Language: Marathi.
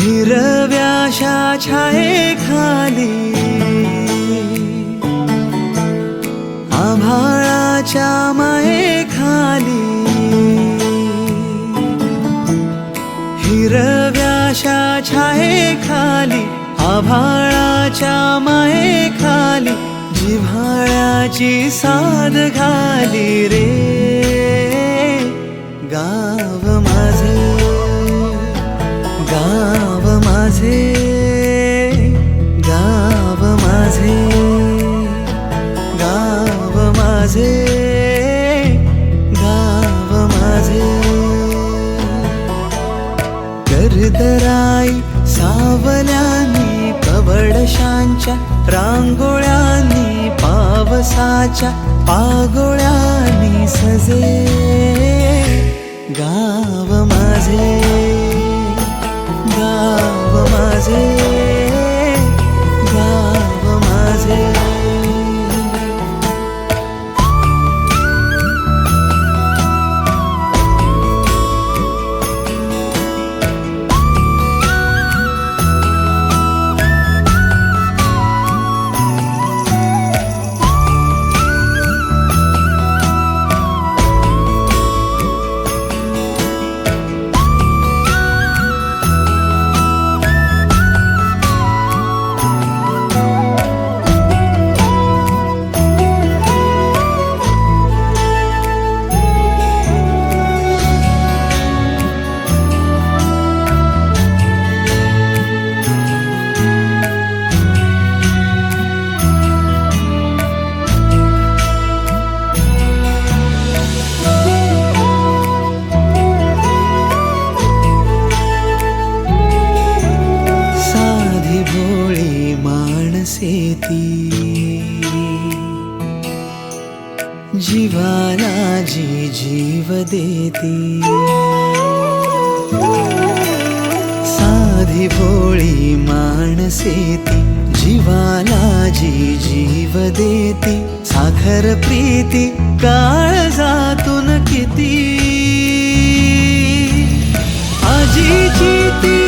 हिरव्याशा छायेखाली आभाळाच्या मायेखाली हिरव्याशा छायेखाली आभाळाच्या मायेखाली जिव्हाळ्याची साद घाली रे गाव माझे गाव माझे गाव माझे गाव माझे गाव माझे करदराई सावल्यांनी कवडशांच्या रांगोळ्यांनी पावसाच्या पागोळ्यांनी सजे गाव माझे गाव माझे गाव माझे भोळी माणसे ती जीवाला जी जीव देती साधी भोळी माणसे ती जीवाला जी जीव देती साखर प्रीती काळजातून किती आजीची ती